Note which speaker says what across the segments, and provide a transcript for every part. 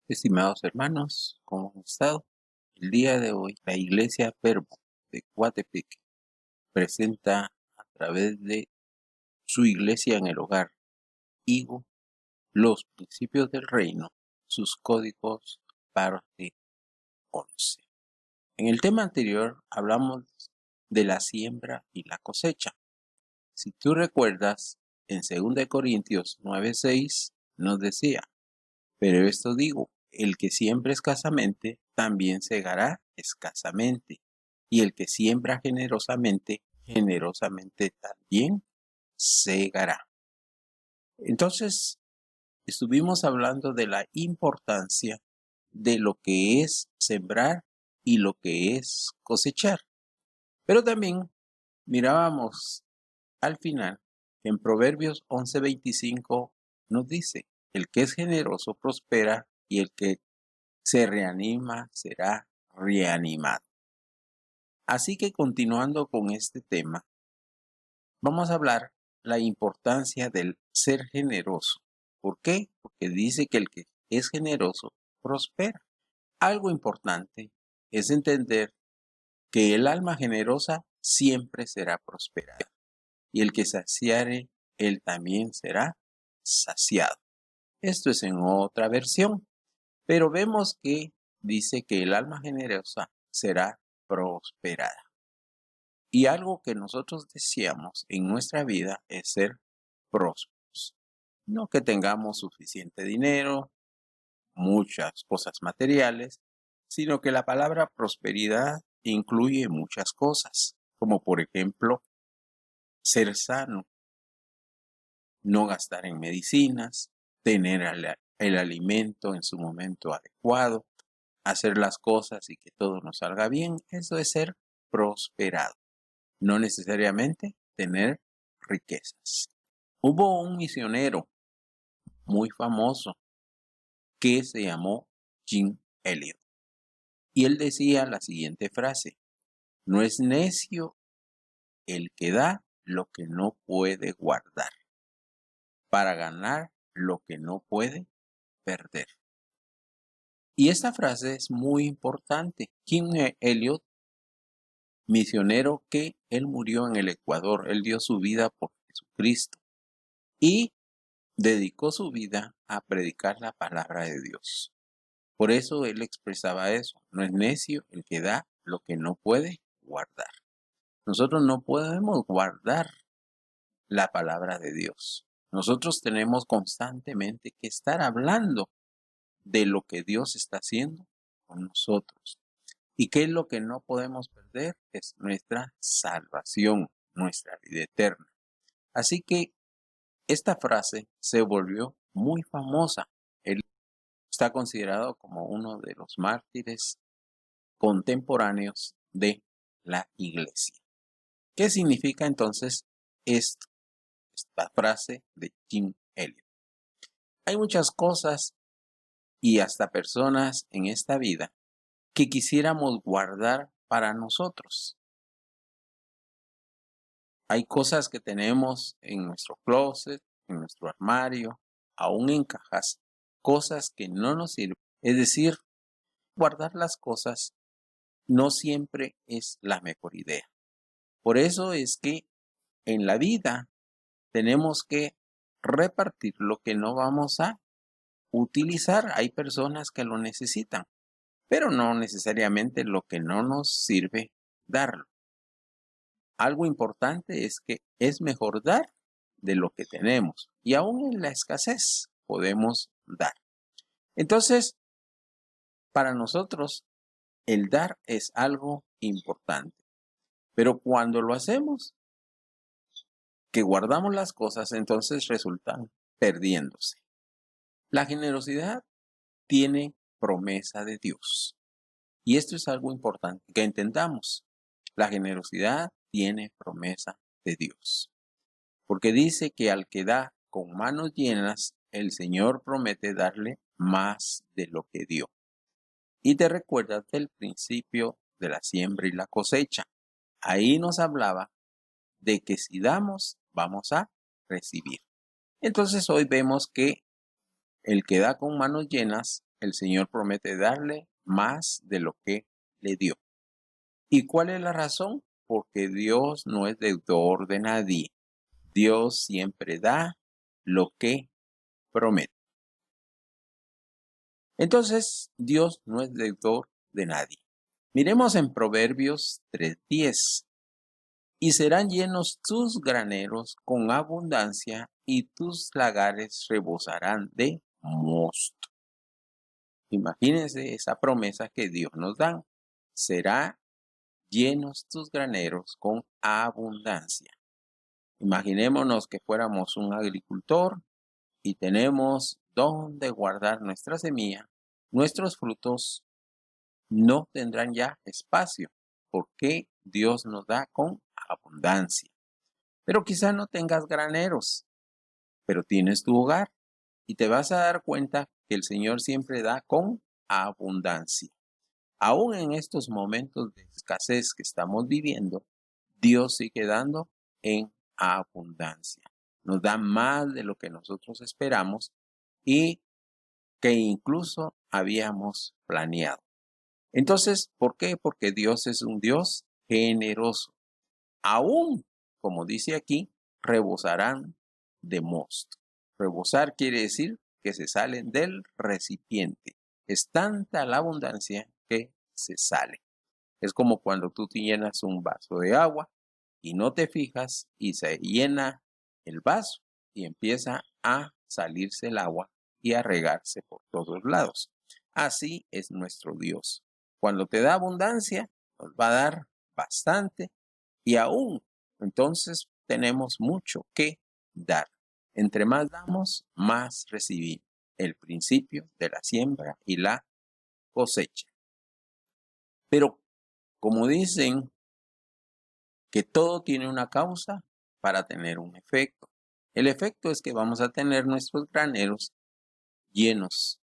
Speaker 1: Estimados hermanos, ¿cómo han estado? El día de hoy, la Iglesia Verbo de Coatepeque presenta a través de su iglesia en el hogar, Higo, los principios del reino, sus códigos, parte 11. En el tema anterior hablamos de la siembra y la cosecha. Si tú recuerdas, en 2 Corintios 9:6 nos decía: pero esto digo, el que siembra escasamente, también segará escasamente. Y el que siembra generosamente, generosamente también segará. Entonces, estuvimos hablando de la importancia de lo que es sembrar y lo que es cosechar. Pero también mirábamos al final que en Proverbios 11:25 nos dice: el que es generoso prospera y el que se reanima será reanimado. Así que continuando con este tema, vamos a hablar la importancia del ser generoso. ¿Por qué? Porque dice que el que es generoso prospera. Algo importante es entender que el alma generosa siempre será prosperada y el que saciare, él también será saciado. Esto es en otra versión, pero vemos que dice que el alma generosa será prosperada. Y algo que nosotros deseamos en nuestra vida es ser prósperos. No que tengamos suficiente dinero, muchas cosas materiales, sino que la palabra prosperidad incluye muchas cosas, como por ejemplo ser sano, no gastar en medicinas, tener el alimento en su momento adecuado, hacer las cosas y que todo nos salga bien. Eso es ser prosperado, no necesariamente tener riquezas. Hubo un misionero muy famoso que se llamó Jim Elliot y él decía la siguiente frase: no es necio el que da lo que no puede guardar para ganar lo que no puede perder. Y esta frase es muy importante. Jim Elliot, misionero que él murió en el Ecuador, él dio su vida por Jesucristo y dedicó su vida a predicar la palabra de Dios. Por eso él expresaba eso: no es necio el que da lo que no puede guardar. Nosotros no podemos guardar la palabra de Dios. Nosotros tenemos constantemente que estar hablando de lo que Dios está haciendo con nosotros. ¿Y qué es lo que no podemos perder? Es nuestra salvación, nuestra vida eterna. Así que esta frase se volvió muy famosa. Él está considerado como uno de los mártires contemporáneos de la iglesia. ¿Qué significa entonces esta frase de Jim Elliot? Hay muchas cosas y hasta personas en esta vida que quisiéramos guardar para nosotros. Hay cosas que tenemos en nuestro closet, en nuestro armario, aún en cajas, cosas que no nos sirven. Es decir, guardar las cosas no siempre es la mejor idea. Por eso es que en la vida tenemos que repartir lo que no vamos a utilizar. Hay personas que lo necesitan, pero no necesariamente lo que no nos sirve darlo. Algo importante es que es mejor dar de lo que tenemos y aún en la escasez podemos dar. Entonces, para nosotros el dar es algo importante, pero cuando lo hacemos, que guardamos las cosas, entonces resultan perdiéndose. La generosidad tiene promesa de Dios. Y esto es algo importante que entendamos. La generosidad tiene promesa de Dios. Porque dice que al que da con manos llenas, el Señor promete darle más de lo que dio. Y te recuerdas del principio de la siembra y la cosecha. Ahí nos hablaba de que si damos, vamos a recibir. Entonces hoy vemos que el que da con manos llenas el Señor promete darle más de lo que le dio. ¿Y cuál es la razón? Porque Dios no es deudor de nadie. Dios siempre da lo que promete. Entonces, Dios no es deudor de nadie. Miremos en Proverbios 3:10. Y serán llenos tus graneros con abundancia y tus lagares rebosarán de mosto. Imagínense esa promesa que Dios nos da. Será llenos tus graneros con abundancia. Imaginémonos que fuéramos un agricultor y tenemos donde guardar nuestra semilla. Nuestros frutos no tendrán ya espacio porque Dios nos da con abundancia. Pero quizá no tengas graneros, pero tienes tu hogar y te vas a dar cuenta que el Señor siempre da con abundancia. Aún en estos momentos de escasez que estamos viviendo, Dios sigue dando en abundancia. Nos da más de lo que nosotros esperamos y que incluso habíamos planeado. Entonces, ¿por qué? Porque Dios es un Dios generoso. Aún, como dice aquí, rebosarán de mosto. Rebosar quiere decir que se salen del recipiente. Es tanta la abundancia que se sale. Es como cuando tú te llenas un vaso de agua y no te fijas y se llena el vaso y empieza a salirse el agua y a regarse por todos lados. Así es nuestro Dios. Cuando te da abundancia, nos va a dar bastante y aún entonces tenemos mucho que dar. Entre más damos, más recibimos. El principio de la siembra y la cosecha. Pero como dicen que todo tiene una causa para tener un efecto. El efecto es que vamos a tener nuestros graneros llenos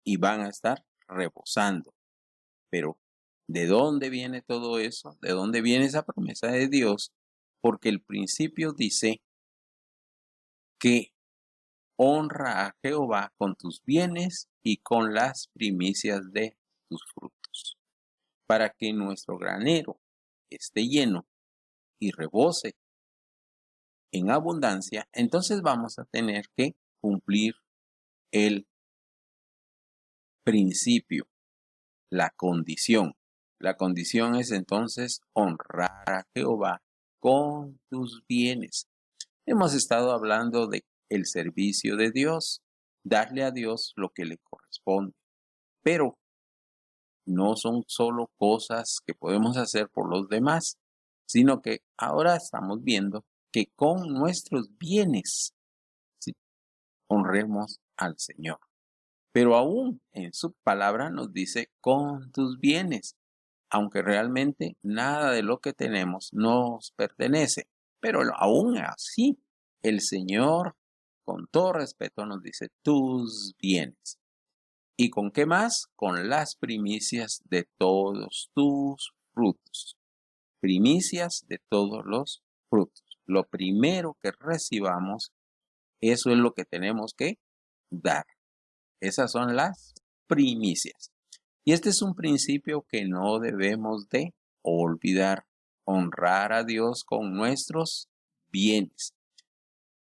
Speaker 1: y van a estar rebosando. Pero ¿de dónde viene todo eso? ¿De dónde viene esa promesa de Dios? Porque el principio dice que honra a Jehová con tus bienes y con las primicias de tus frutos, para que nuestro granero esté lleno y rebose en abundancia. Entonces vamos a tener que cumplir el principio, la condición. La condición es entonces honrar a Jehová con tus bienes. Hemos estado hablando de el servicio de Dios, darle a Dios lo que le corresponde. Pero no son solo cosas que podemos hacer por los demás, sino que ahora estamos viendo que con nuestros bienes ¿sí? honremos al Señor. Pero aún en su palabra nos dice con tus bienes, aunque realmente nada de lo que tenemos nos pertenece. Pero aún así, el Señor, con todo respeto, nos dice tus bienes. ¿Y con qué más? Con las primicias de todos tus frutos. Primicias de todos los frutos. Lo primero que recibamos, eso es lo que tenemos que dar. Esas son las primicias. Y este es un principio que no debemos de olvidar. Honrar a Dios con nuestros bienes.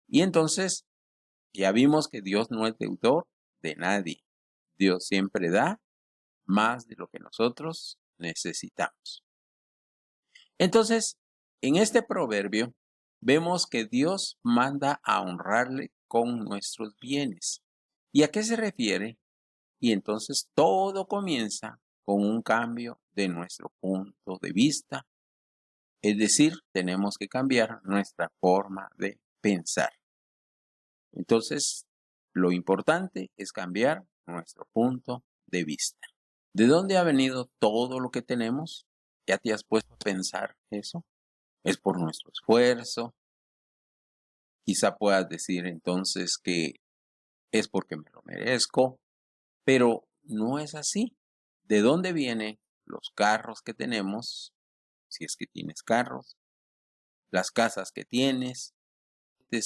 Speaker 1: Y entonces, ya vimos que Dios no es deudor de nadie. Dios siempre da más de lo que nosotros necesitamos. Entonces, en este proverbio, vemos que Dios manda a honrarle con nuestros bienes. ¿Y a qué se refiere? Y entonces todo comienza con un cambio de nuestro punto de vista. Es decir, tenemos que cambiar nuestra forma de pensar. Entonces, lo importante es cambiar nuestro punto de vista. ¿De dónde ha venido todo lo que tenemos? ¿Ya te has puesto a pensar eso? ¿Es por nuestro esfuerzo? Quizá puedas decir entonces que es porque me lo merezco, pero no es así. ¿De dónde vienen los carros que tenemos? Si es que tienes carros, las casas que tienes,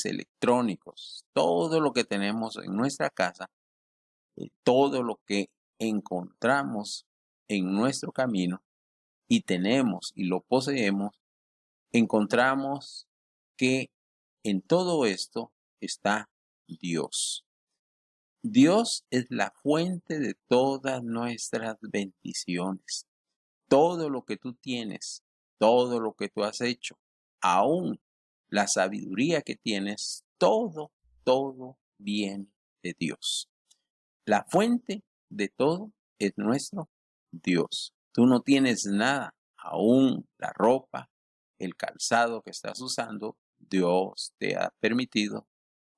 Speaker 1: electrónicos, todo lo que tenemos en nuestra casa, todo lo que encontramos en nuestro camino y tenemos y lo poseemos, encontramos que en todo esto está Dios. Dios es la fuente de todas nuestras bendiciones. Todo lo que tú tienes, todo lo que tú has hecho, aún la sabiduría que tienes, todo viene de Dios. La fuente de todo es nuestro Dios. Tú no tienes nada, aún la ropa, el calzado que estás usando, Dios te ha permitido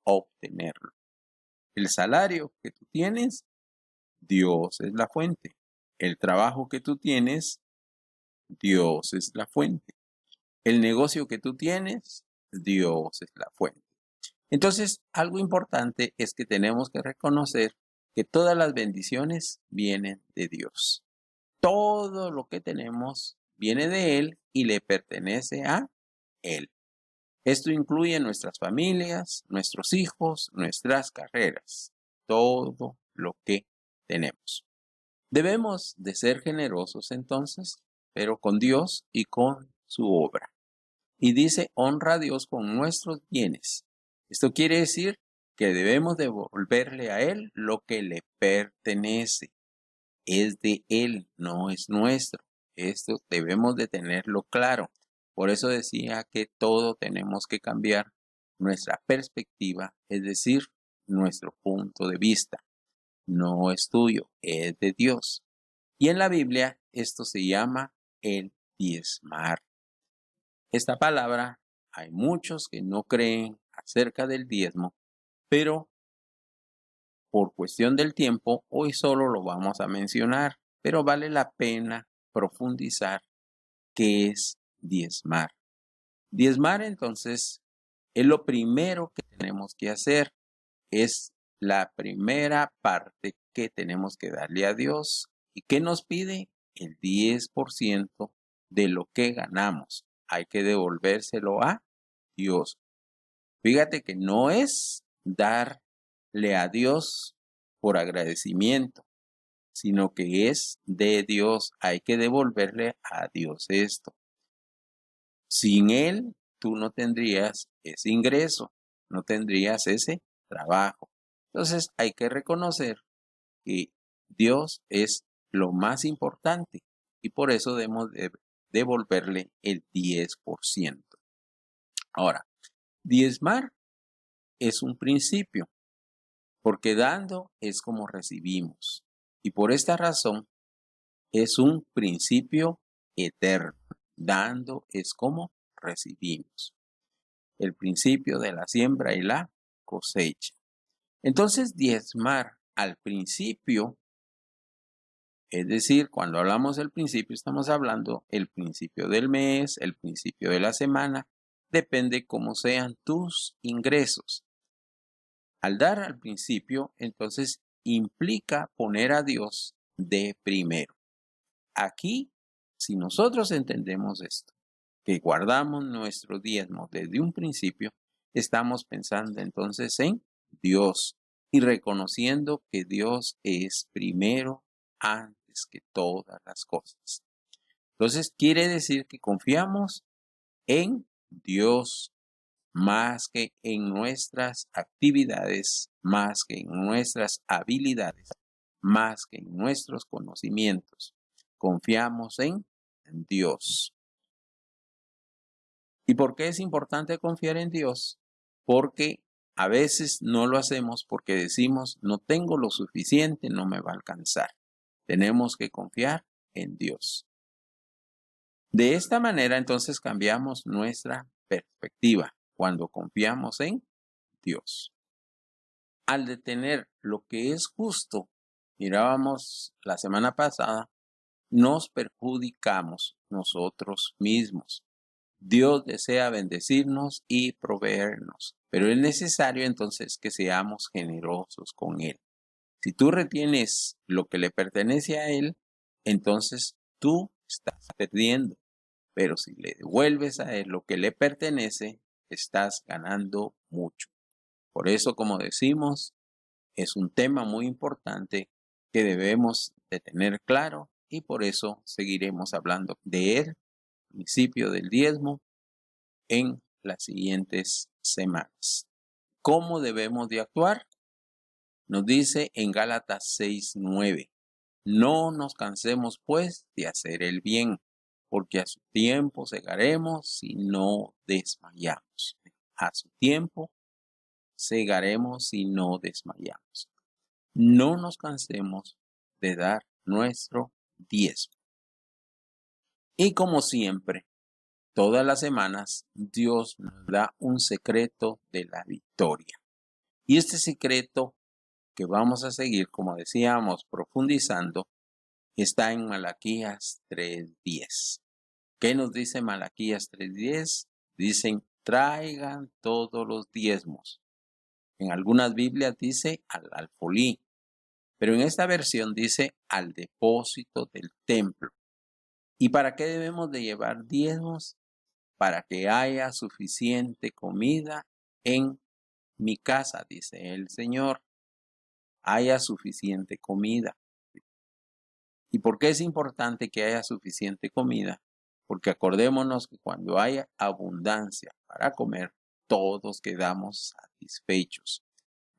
Speaker 1: obtenerlo. El salario que tú tienes, Dios es la fuente. El trabajo que tú tienes, Dios es la fuente. El negocio que tú tienes, Dios es la fuente. Entonces, algo importante es que tenemos que reconocer que todas las bendiciones vienen de Dios. Todo lo que tenemos viene de Él y le pertenece a Él. Esto incluye nuestras familias, nuestros hijos, nuestras carreras, todo lo que tenemos. Debemos de ser generosos entonces, pero con Dios y con su obra. Y dice, honra a Dios con nuestros bienes. Esto quiere decir que debemos devolverle a Él lo que le pertenece. Es de Él, no es nuestro. Esto debemos de tenerlo claro. Por eso decía que todo tenemos que cambiar nuestra perspectiva, es decir, nuestro punto de vista. No es tuyo, es de Dios. Y en la Biblia esto se llama el diezmar. Esta palabra, hay muchos que no creen acerca del diezmo, pero por cuestión del tiempo, hoy solo lo vamos a mencionar, pero vale la pena profundizar qué es diezmar. Diezmar entonces es lo primero que tenemos que hacer, es la primera parte que tenemos que darle a Dios. ¿Y qué nos pide? El 10% de lo que ganamos. Hay que devolvérselo a Dios. Fíjate que no es darle a Dios por agradecimiento, sino que es de Dios. Hay que devolverle a Dios esto. Sin Él, tú no tendrías ese ingreso, no tendrías ese trabajo. Entonces hay que reconocer que Dios es lo más importante y por eso debemos devolverle el 10%. Ahora, diezmar es un principio, porque dando es como recibimos. Y por esta razón es un principio eterno. Dando es como recibimos. El principio de la siembra y la cosecha. Entonces, diezmar al principio, es decir, cuando hablamos del principio, estamos hablando el principio del mes, el principio de la semana, depende cómo sean tus ingresos. Al dar al principio, entonces implica poner a Dios de primero. Aquí, si nosotros entendemos esto, que guardamos nuestro diezmo desde un principio, estamos pensando entonces en Dios y reconociendo que Dios es primero antes que todas las cosas. Entonces quiere decir que confiamos en Dios más que en nuestras actividades, más que en nuestras habilidades, más que en nuestros conocimientos. Confiamos en Dios. ¿Y por qué es importante confiar en Dios? Porque a veces no lo hacemos porque decimos, no tengo lo suficiente, no me va a alcanzar. Tenemos que confiar en Dios. De esta manera entonces cambiamos nuestra perspectiva cuando confiamos en Dios. Al detener lo que es justo, mirábamos la semana pasada, nos perjudicamos nosotros mismos. Dios desea bendecirnos y proveernos, pero es necesario entonces que seamos generosos con Él. Si tú retienes lo que le pertenece a Él, entonces tú estás perdiendo, pero si le devuelves a Él lo que le pertenece, estás ganando mucho. Por eso, como decimos, es un tema muy importante que debemos de tener claro y por eso seguiremos hablando de él, principio del diezmo, en las siguientes semanas. ¿Cómo debemos de actuar? Nos dice en Gálatas 6:9, no nos cansemos pues de hacer el bien, porque a su tiempo segaremos si no desmayamos. A su tiempo segaremos si no desmayamos. No nos cansemos de dar nuestro diezmo. Y como siempre, todas las semanas, Dios nos da un secreto de la victoria. Y este secreto que vamos a seguir, como decíamos, profundizando, está en Malaquías 3:10. ¿Qué nos dice Malaquías 3:10? Dicen, traigan todos los diezmos. En algunas Biblias dice al alfolí, pero en esta versión dice al depósito del templo. ¿Y para qué debemos de llevar diezmos? Para que haya suficiente comida en mi casa, dice el Señor. Haya suficiente comida. ¿Y por qué es importante que haya suficiente comida? Porque acordémonos que cuando haya abundancia para comer, todos quedamos satisfechos.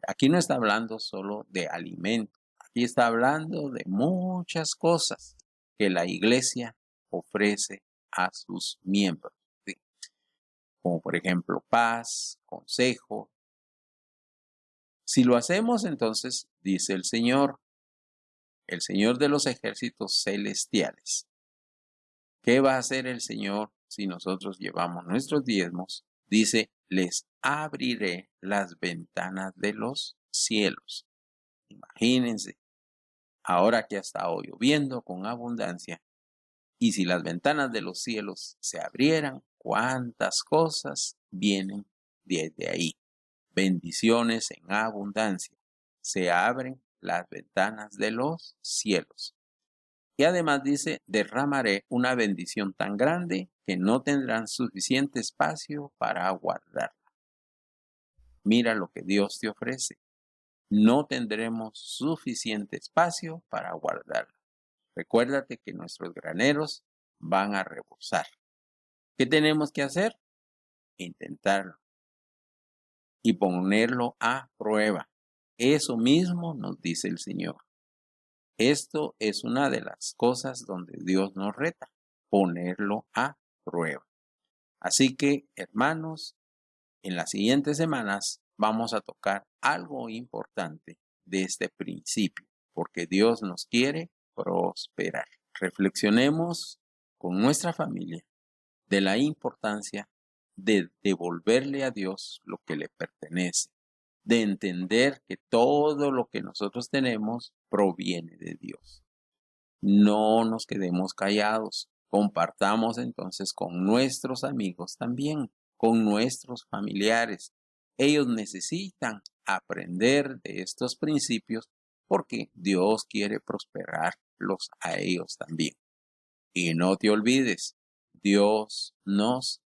Speaker 1: Aquí no está hablando solo de alimento, aquí está hablando de muchas cosas que la iglesia ofrece a sus miembros, ¿sí? Como por ejemplo paz, consejo. Si lo hacemos, entonces, dice el Señor de los ejércitos celestiales, ¿qué va a hacer el Señor si nosotros llevamos nuestros diezmos? Dice, les abriré las ventanas de los cielos. Imagínense, ahora que ha estado lloviendo con abundancia, y si las ventanas de los cielos se abrieran, ¿cuántas cosas vienen desde ahí? Bendiciones en abundancia. Se abren las ventanas de los cielos. Y además dice, derramaré una bendición tan grande que no tendrán suficiente espacio para guardarla. Mira lo que Dios te ofrece. No tendremos suficiente espacio para guardarla. Recuérdate que nuestros graneros van a rebosar. ¿Qué tenemos que hacer? Intentarlo y ponerlo a prueba. Eso mismo nos dice el Señor. Esto es una de las cosas donde Dios nos reta, ponerlo a prueba. Así que, hermanos, en las siguientes semanas vamos a tocar algo importante de este principio, porque Dios nos quiere prosperar. Reflexionemos con nuestra familia de la importancia de devolverle a Dios lo que le pertenece, de entender que todo lo que nosotros tenemos proviene de Dios. No nos quedemos callados, compartamos entonces con nuestros amigos también, con nuestros familiares. Ellos necesitan aprender de estos principios porque Dios quiere prosperarlos a ellos también. Y no te olvides, Dios nos